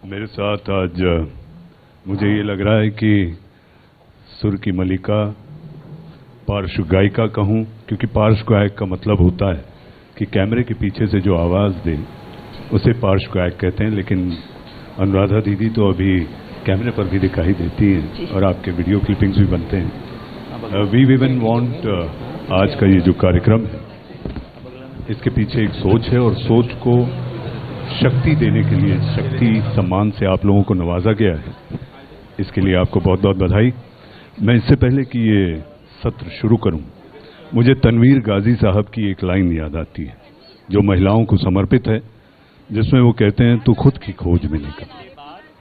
मेरे साथ आज मुझे ये लग रहा है कि सुर की मलिका, पार्श्व गायिका कहूँ, क्योंकि पार्श्व गायक का मतलब होता है कि कैमरे के पीछे से जो आवाज़ दे उसे पार्श्व गायक कहते हैं। लेकिन अनुराधा दीदी तो अभी कैमरे पर भी दिखाई देती हैं और आपके वीडियो क्लिपिंग्स भी बनते हैं। वी इवन वांट आज का ये जो कार्यक्रम है इसके पीछे एक सोच है और सोच को शक्ति देने के लिए शक्ति सम्मान से आप लोगों को नवाजा गया है। इसके लिए आपको बहुत बहुत बधाई। मैं इससे पहले कि ये सत्र शुरू करूं, मुझे तनवीर गाजी साहब की एक लाइन याद आती है जो महिलाओं को समर्पित है, जिसमें वो कहते हैं, तू खुद की खोज में निकल,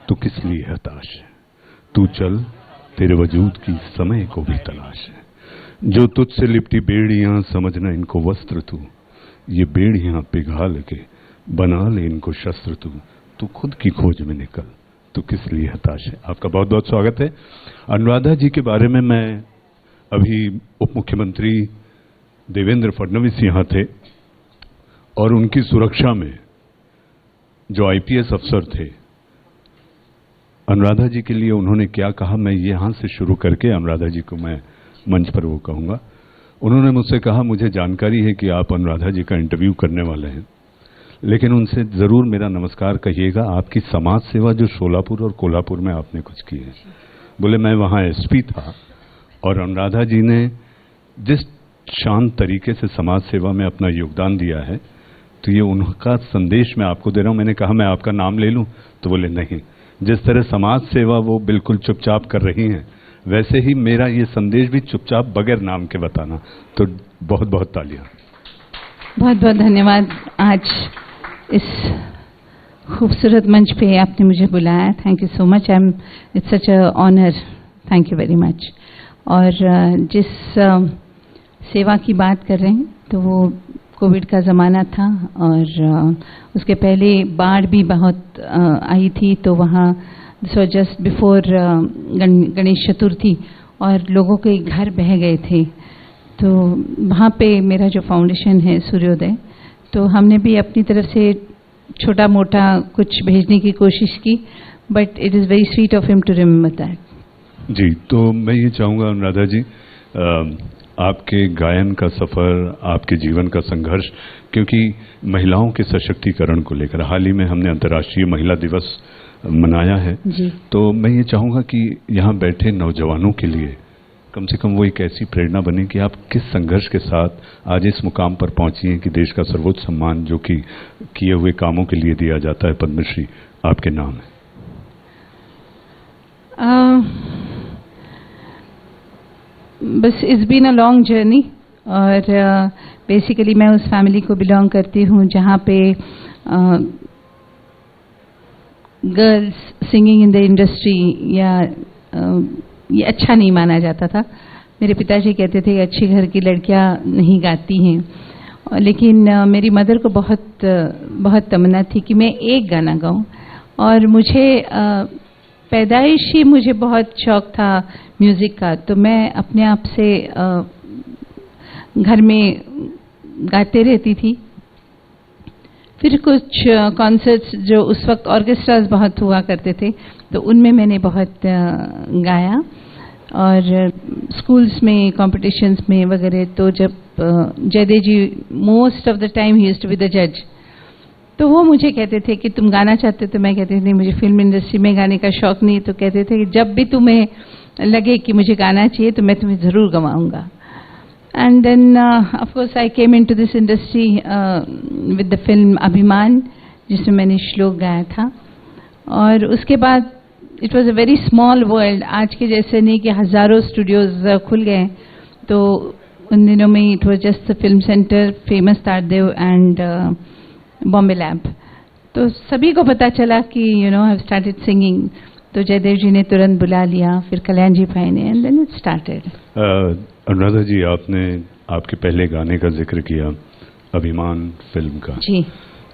तू किस लिए हताश है, तू चल, तेरे वजूद की समय को भी तलाश है। जो तुझसे लिपटी बेड़ियां समझना इनको वस्त्र तू, ये बेड़ियां पिघाल के बना ले इनको शस्त्र तू, तू खुद की खोज में निकल, तू किस लिए हताश है। आपका बहुत बहुत स्वागत है। अनुराधा जी के बारे में मैं अभी उप मुख्यमंत्री देवेंद्र फडणवीस यहाँ थे और उनकी सुरक्षा में जो आईपीएस अफसर थे, अनुराधा जी के लिए उन्होंने क्या कहा, मैं यहाँ से शुरू करके अनुराधा जी को मैं मंच पर वो कहूँगा। उन्होंने मुझसे कहा, मुझे जानकारी है कि आप अनुराधा जी का इंटरव्यू करने वाले हैं, लेकिन उनसे ज़रूर मेरा नमस्कार कहिएगा। आपकी समाज सेवा जो शोलापुर और कोल्हापुर में आपने कुछ की है, बोले मैं वहाँ एसपी था और अनुराधा जी ने जिस शांत तरीके से समाज सेवा में अपना योगदान दिया है, तो ये उनका संदेश मैं आपको दे रहा हूँ। मैंने कहा मैं आपका नाम ले लूँ, तो बोले नहीं, जिस तरह समाज सेवा वो बिल्कुल चुपचाप कर रही हैं, वैसे ही मेरा ये संदेश भी चुपचाप बगैर नाम के बताना। तो बहुत बहुत तालियां। बहुत बहुत धन्यवाद। आज इस खूबसूरत मंच पे आपने मुझे बुलाया, thank you so much. It's such a honour, thank you very much. और जिस सेवा की बात कर रहे हैं, तो वो कोविड का ज़माना था और उसके पहले बाढ़ भी बहुत आई थी, तो वहाँ this was just before Ganesh Chaturthi और लोगों के घर बह गए थे। तो वहाँ पे मेरा जो फाउंडेशन है सूर्योदय, तो हमने भी अपनी तरफ से छोटा मोटा कुछ भेजने की कोशिश की, but it is very sweet of him to remember that. जी, तो मैं ये चाहूँगा अनुराधा जी, आपके गायन का सफ़र, आपके जीवन का संघर्ष, क्योंकि महिलाओं के सशक्तिकरण को लेकर हाल ही में हमने अंतर्राष्ट्रीय महिला दिवस मनाया है जी। तो मैं ये चाहूँगा कि यहाँ बैठे नौजवानों के लिए कम से कम वो एक ऐसी प्रेरणा बने कि आप किस संघर्ष के साथ आज इस मुकाम पर पहुँची हैं कि देश का सर्वोच्च सम्मान जो कि किए हुए कामों के लिए दिया जाता है, पद्मश्री, आपके नाम है। बस it's been a long journey और बेसिकली मैं उस फैमिली को बिलोंग करती हूँ जहाँ पे girls singing in the industry या ये अच्छा नहीं माना जाता था। मेरे पिताजी कहते थे कि अच्छी घर की लड़कियाँ नहीं गाती हैं, लेकिन मेरी मदर को बहुत तमन्ना थी कि मैं एक गाना गाऊं और मुझे पैदाइशी मुझे बहुत शौक था म्यूज़िक का, तो मैं अपने आप से घर में गाते रहती थी। फिर कुछ कॉन्सर्ट्स जो उस वक्त ऑर्केस्ट्रास बहुत हुआ करते थे, तो उनमें मैंने बहुत गाया और स्कूल्स में कॉम्पिटिशन्स में वगैरह। तो जब Jaidev ji most of the time he used to be the जज, तो वो मुझे कहते थे कि तुम गाना चाहते हो, तो मैं कहती थी मुझे फिल्म इंडस्ट्री में गाने का शौक नहीं। तो कहते थे कि जब भी तुम्हें लगे कि मुझे गाना चाहिए तो मैं तुम्हें ज़रूर गवाऊंगा। And then of course I came into this industry with the film Abhimaan, जिसमें मैंने श्लोक गाया था। और उसके बाद it was a very small world, आज के जैसे नहीं कि हज़ारों स्टूडियोज खुल गए। तो उन दिनों में it was just the film centre, famous Tardeo and Bombay lab. तो सभी को पता चला कि you know I have started singing, तो जयदेव जी ने तुरंत बुला लिया, फिर कल्याण जी भाई ने, and then it started. Anuradha ji, आपने आपके पहले गाने का जिक्र किया, अभिमान फिल्म का। जी।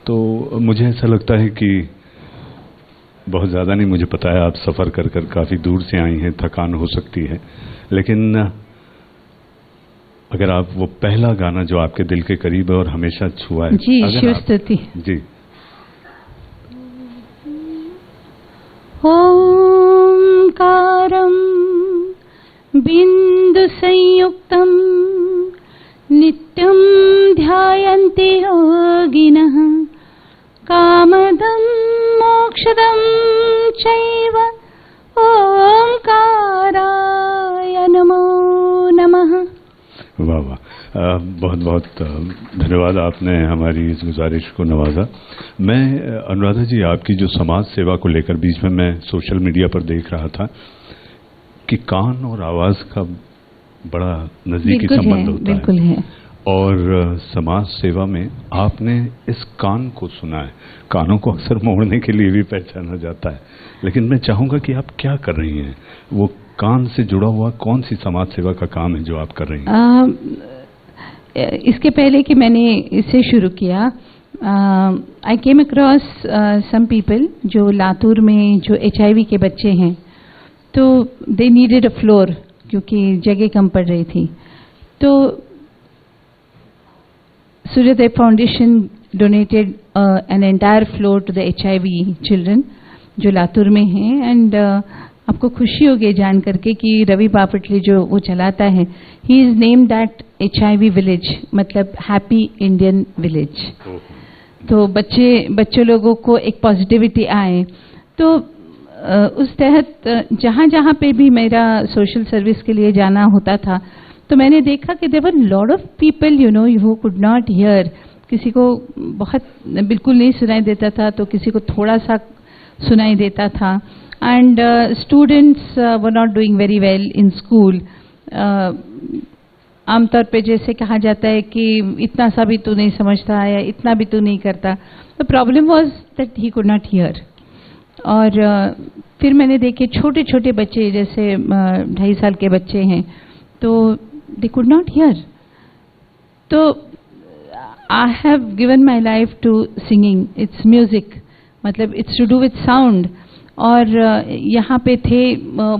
तो मुझे ऐसा लगता है कि बहुत ज़्यादा नहीं, मुझे पता है आप सफ़र कर कर काफ़ी दूर से आई हैं, थकान हो सकती है, लेकिन अगर आप वो पहला गाना जो आपके दिल के करीब है और हमेशा छुआ है, जी, शिव स्तुति। जी, संयुक्तं नित्यं ध्यायन्ति योगिनः कामदं मोक्षदं चैव ओंकाराय नमो नमः। वाह वाह, बहुत बहुत धन्यवाद, आपने हमारी इस गुजारिश को नवाजा। मैं अनुराधा जी, आपकी जो समाज सेवा को लेकर बीच में मैं सोशल मीडिया पर देख रहा था कि कान और आवाज का बड़ा नजदीकी संबंध होता है, बिल्कुल है। और समाज सेवा में आपने इस कान को सुना है। कानों को अक्सर मोड़ने के लिए भी पहचाना जाता है, लेकिन मैं चाहूंगा कि आप क्या कर रही हैं, वो कान से जुड़ा हुआ कौन सी समाज सेवा का काम है जो आप कर रही हैं? इसके पहले कि मैंने इसे शुरू किया, आई केम अक्रॉस सम पीपल जो लातूर में जो HIV के बच्चे हैं, तो दे नीडेड अ फ्लोर क्योंकि जगह कम पड़ रही थी। तो Suryoday foundation donated an entire floor to the HIV children जो लातूर में हैं। एंड आपको खुशी होगी जान करके कि रवि बापटले जो वो चलाता है, he is name that HIV village, मतलब हैप्पी इंडियन विलेज। तो बच्चे लोगों को एक पॉजिटिविटी आए। तो उस तहत जहाँ जहाँ पे भी मेरा सोशल सर्विस के लिए जाना होता था, तो मैंने देखा कि there were lot of people who could not hear. किसी को बहुत बिल्कुल नहीं सुनाई देता था, तो किसी को थोड़ा सा सुनाई देता था। And students were not doing very well in school. आमतौर पे जैसे कहा जाता है कि इतना सा भी तू नहीं समझता या इतना भी तू नहीं करता। The problem was that he could not here. और फिर मैंने देखे छोटे छोटे बच्चे, जैसे 2.5 साल के बच्चे हैं, तो दे कुड नॉट हियर। तो I have given my life to singing, it's music, मतलब it's to do with sound. और यहाँ पे थे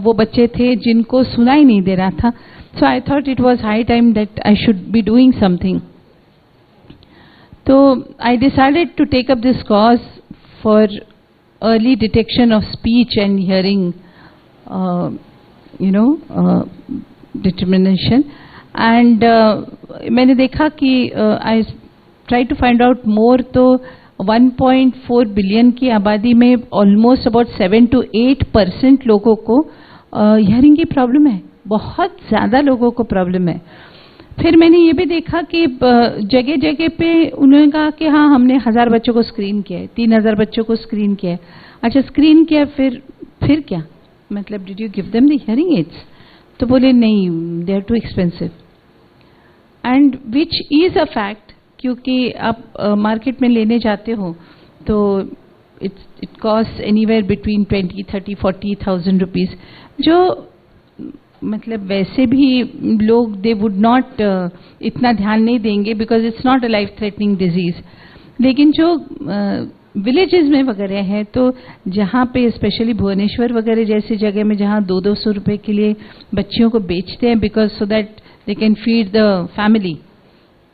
वो बच्चे थे जिनको सुनाई नहीं दे रहा था। So I thought it was high time that I should be doing something. तो I decided to take up this cause for early detection of speech and hearing, determination. And मैंने देखा कि I try to find out more, तो 1.4 billion की आबादी में almost about 7 to 8% लोगों को hearing की प्रॉब्लम है, बहुत ज़्यादा लोगों को प्रॉब्लम है। फिर मैंने ये भी देखा कि जगह जगह पे उन्होंने कहा कि हाँ, हमने 1000 बच्चों को स्क्रीन किया है, 3000 बच्चों को स्क्रीन किया है। अच्छा, स्क्रीन किया, फिर क्या, मतलब did you give them the hearing aids? तो बोले नहीं, they are too expensive. And which is a fact, क्योंकि आप मार्केट में लेने जाते हो तो it cost anywhere between 20, 30, 40,000 rupees, जो मतलब वैसे भी लोग दे वुड नॉट इतना ध्यान नहीं देंगे, because it's not a life threatening disease. लेकिन जो विलेजेस में वगैरह है, तो जहाँ पे स्पेशली भुवनेश्वर वगैरह जैसी जगह में जहाँ 200-200 रुपए के लिए बच्चियों को बेचते हैं, because so that they can feed the family,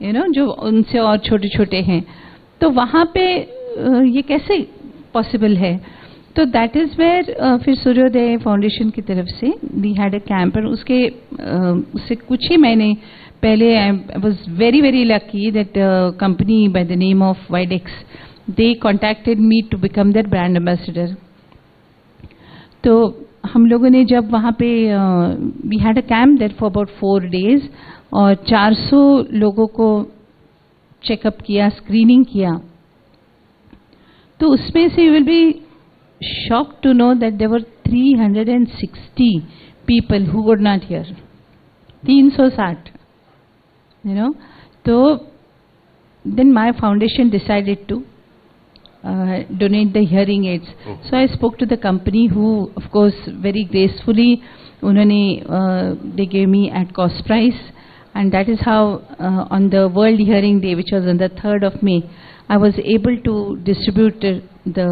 जो उनसे और छोटे छोटे हैं, तो वहाँ पे ये कैसे पॉसिबल है? तो दैट इज वेयर फिर सूर्योदय फाउंडेशन की तरफ से वी हैड अ कैंप, और उससे कुछ ही महीने पहले I was very very lucky that company by the name of Widex, they contacted me to become their brand ambassador. तो हम लोगों ने जब वहाँ पे we had a camp there for about 4 days, और 400 लोगों को चेकअप किया, स्क्रीनिंग किया। तो उसमें से you will be shocked to know that there were 360 people who would not hear. 360, So then my foundation decided to donate the hearing aids. So I spoke to the company, who of course very gracefully they gave me at cost price, and that is how on the World Hearing Day, which was on the 3rd of May, I was able to distribute the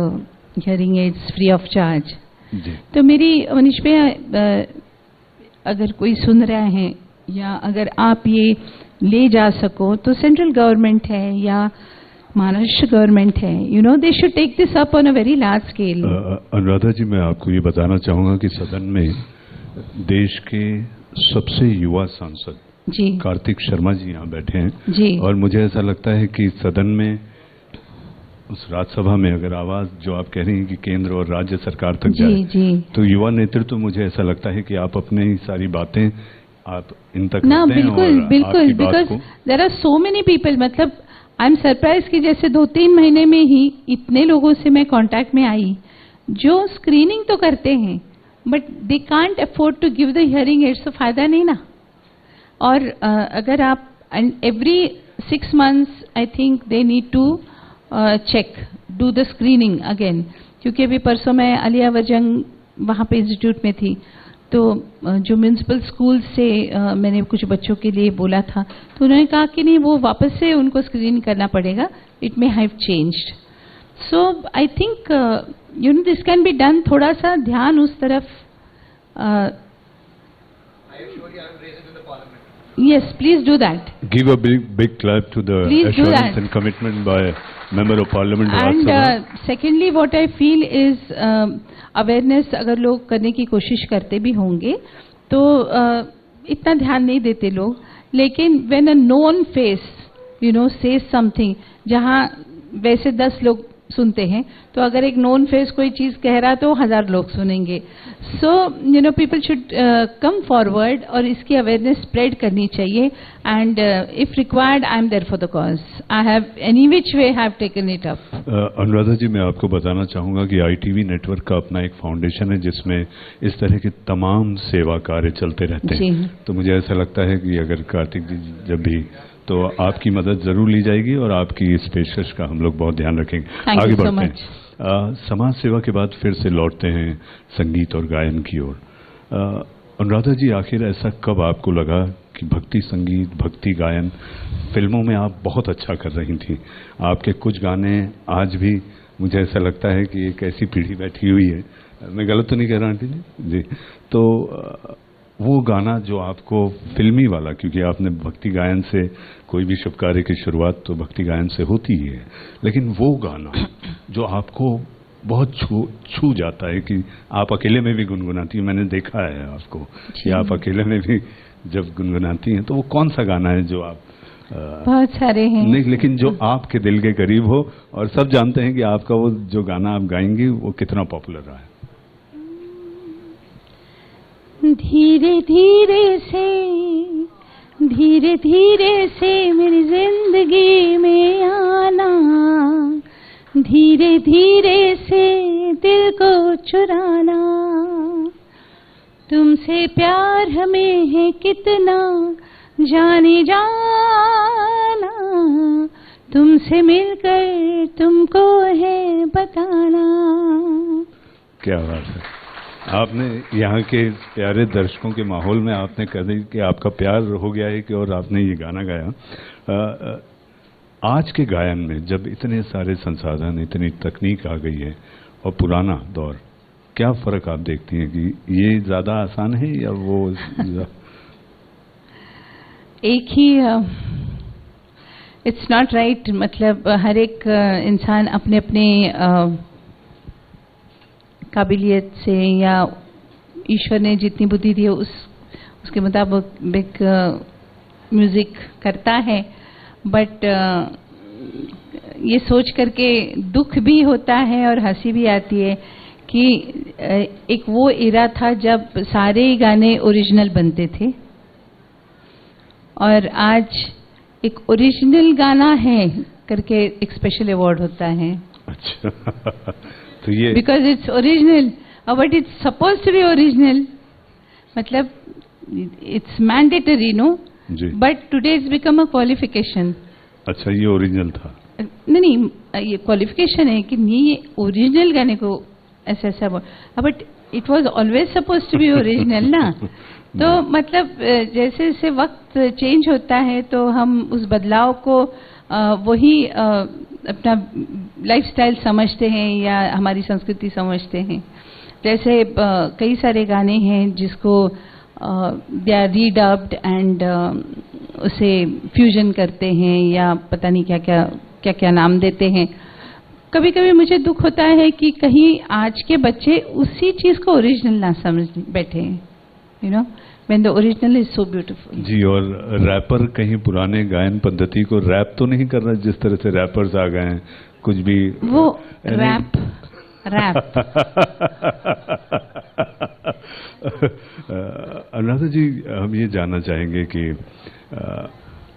hearing aids free of charge. तो मेरी मनीष पे अगर कोई सुन रहा है, या अगर आप ये ले जा सको, तो सेंट्रल गवर्नमेंट है या महाराष्ट्र गवर्नमेंट है, they should take this up on a very large scale. Anuradha ji, मैं आपको ये बताना चाहूँगा कि सदन में देश के सबसे युवा सांसद जी कार्तिक शर्मा जी यहाँ बैठे हैं जी और मुझे ऐसा लगता है कि सदन में, उस राज्यसभा में अगर आवाज जो आप कह रही हैं कि केंद्र और राज्य सरकार तक जी जाए, जी तो युवा नेतृत्व मुझे ऐसा लगता है कि आप अपनी सारी बातें आप इन तक ना, रखते हैं बिल्कुल और बिल्कुल, आपकी बात बिकॉज को there are so many people, मतलब आई एम सरप्राइज कि जैसे 2-3 महीने में ही इतने लोगों से मैं कांटेक्ट में आई जो स्क्रीनिंग तो करते हैं but they can't afford to give the hearing aids, तो फायदा नहीं ना। और अगर आप every 6 months I think they need to check, do the screening again, क्योंकि अभी परसों मैं अलिया वजंग वहाँ पे इंस्टीट्यूट में थी, तो जो म्यूनिसिपल स्कूल से मैंने कुछ बच्चों के लिए बोला था, तो उन्होंने कहा कि नहीं, वो वापस से उनको स्क्रीन करना पड़ेगा, it may have changed. So I think you know this can be done, थोड़ा सा ध्यान उस तरफ। Yes, please do that. Give a big clap to the Please do assurance that. and commitment by Member of Parliament And Rajya Sabha. secondly, what I feel is awareness अगर लोग करने की कोशिश करते भी होंगे तो इतना ध्यान नहीं देते लोग, लेकिन when a known face you know says something, जहाँ वैसे 10 लोग सुनते हैं, तो अगर एक नोन फेस कोई चीज कह रहा है तो 1000 लोग सुनेंगे। So you know people should come forward और इसकी अवेयरनेस स्प्रेड करनी चाहिए। And if required I am there for the cause, I have any which way have taken it up. Anuradha ji, मैं आपको बताना चाहूंगा कि ITV नेटवर्क का अपना एक फाउंडेशन है जिसमें इस तरह के तमाम सेवा कार्य चलते रहते हैं। तो मुझे ऐसा लगता है कि अगर कार्तिक जी जब भी, तो आपकी मदद जरूर ली जाएगी और आपकी इस पेशकश का हम लोग बहुत ध्यान रखेंगे। आगे बढ़ते हैं। समाज सेवा के बाद फिर से लौटते हैं संगीत और गायन की ओर। अनुराधा जी, आखिर ऐसा कब आपको लगा कि भक्ति संगीत, भक्ति गायन, फिल्मों में आप बहुत अच्छा कर रही थी, आपके कुछ गाने आज भी मुझे ऐसा लगता है कि एक ऐसी पीढ़ी बैठी हुई है, मैं गलत तो नहीं कह रहा आंटी जी? तो वो गाना जो आपको फिल्मी वाला, क्योंकि आपने भक्ति गायन से, कोई भी शुभ कार्य की शुरुआत तो भक्ति गायन से होती ही है, लेकिन वो गाना जो आपको बहुत छू जाता है कि आप अकेले में भी गुनगुनाती हैं, मैंने देखा है आपको कि आप अकेले में भी जब गुनगुनाती हैं, तो वो कौन सा गाना है जो आप बहुत सारे हैं, नहीं, लेकिन जो आपके दिल के करीब हो और सब जानते हैं कि आपका वो जो गाना आप गाएंगी वो कितना पॉपुलर रहा है? धीरे धीरे से मेरी जिंदगी में आना, धीरे धीरे से दिल को चुराना, तुमसे प्यार हमें है कितना जाने जाना, तुमसे मिलकर तुमको है बताना। क्या बात है, आपने यहाँ के प्यारे दर्शकों के माहौल में आपने कह दी कि आपका प्यार हो गया है कि और आपने ये गाना गाया। आज के गायन में जब इतने सारे संसाधन, इतनी तकनीक आ गई है और पुराना दौर, क्या फर्क आप देखती हैं कि ये ज्यादा आसान है या वो एक ही इट्स नॉट राइट, मतलब हर एक इंसान अपने अपने काबिलियत से या ईश्वर ने जितनी बुद्धि दी है उसके मुताबिक म्यूजिक करता है। बट ये सोच करके दुख भी होता है और हंसी भी आती है कि एक वो एरा था जब सारे ही गाने ओरिजिनल बनते थे और आज एक ओरिजिनल गाना है करके एक स्पेशल अवार्ड होता है। अच्छा तो ये because it's original, but it's suppose to be original, मतलब it's mandatory no, but today it's become a qualification. अच्छा, ये ओरिजिनल था? नहीं, ये क्वालिफिकेशन है कि नहीं, ये ओरिजिनल गाने को ऐसा ऐसा, but it was always suppose to be original ना। तो मतलब जैसे जैसे वक्त चेंज होता है तो हम उस बदलाव को वही अपना लाइफस्टाइल समझते हैं या हमारी संस्कृति समझते हैं। जैसे कई सारे गाने हैं जिसको दे आर रीडब्ड एंड उसे फ्यूजन करते हैं या पता नहीं क्या क्या नाम देते हैं। कभी कभी मुझे दुख होता है कि कहीं आज के बच्चे उसी चीज को ओरिजिनल ना समझ बैठे हैं। you know, when the original is so beautiful. जी, और रैपर कहीं पुराने गायन पद्धति को रैप तो नहीं कर रहा जिस तरह से रैपर्स आ गए हैं, कुछ भी वो रैप अनुराधा जी, हम ये जानना चाहेंगे कि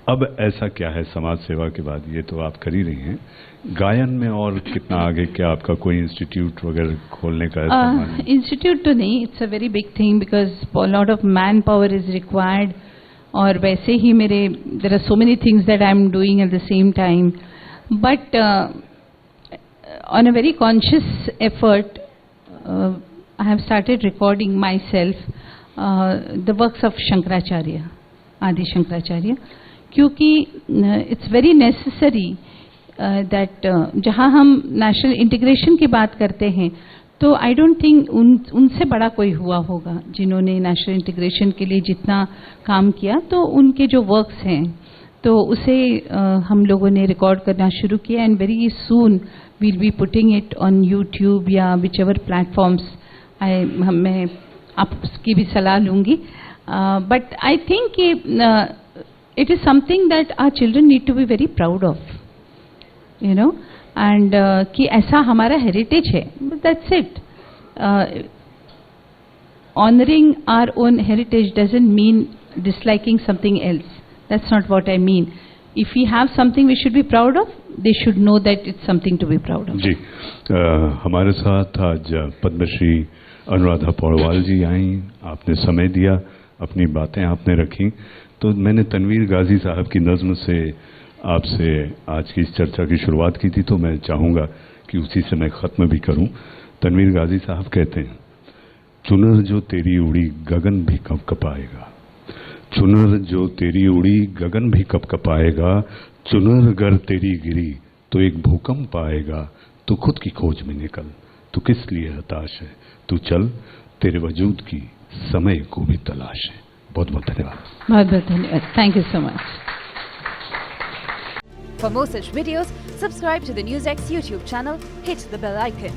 अब ऐसा क्या है समाज सेवा के बाद, ये तो आप कर ही रही हैं, गायन में और कितना आगे, क्या आपका कोई इंस्टीट्यूट वगैरह खोलने का है? इंस्टीट्यूट तो नहीं, it's a very big thing because lot of man power is required, और वैसे ही मेरे there are so many things that I am doing at the same time, but on a very conscious effort, I have started recording myself the works of Shankaracharya, Adi Shankaracharya, क्योंकि it's very necessary that जहाँ हम national integration की बात करते हैं, तो I don't think उनसे बड़ा कोई हुआ होगा जिन्होंने national integration के लिए जितना काम किया, तो उनके जो works हैं तो उसे हम लोगों ने रिकॉर्ड करना शुरू किया, and very soon we'll be putting it on YouTube या विच एवर प्लेटफॉर्म्स। मैं आपकी भी सलाह लूँगी, but I think it is something that our children need to be very proud of, you know, and कि ऐसा हमारा हेरिटेज है, that's it. Honouring our own heritage doesn't mean disliking something else. That's not what I mean. If we have something we should be proud of, they should know that it's something to be proud of. जी, हमारे साथ आज पद्मश्री अनुराधा पौड़वाल जी आई, आपने समय दिया, अपनी बातें आपने रखी, तो मैंने तनवीर गाजी साहब की नज़्म से आपसे आज की इस चर्चा की शुरुआत की थी, तो मैं चाहूँगा कि उसी से मैं ख़त्म भी करूँ। तनवीर गाजी साहब कहते हैं, चुनर जो तेरी उड़ी गगन भी कब कपाएगा, चुनर जो तेरी उड़ी गगन भी कब कपाएगा, चुनर गर तेरी गिरी तो एक भूकंप आएगा, तू खुद की खोज में निकल, तू किस लिए हताश है, तू चल, तेरे वजूद की समय को भी तलाश है। बहुत बहुत धन्यवाद। बहुत बहुत धन्यवाद। Thank you so much. For more such videos, subscribe to the NewsX YouTube channel, hit the bell icon.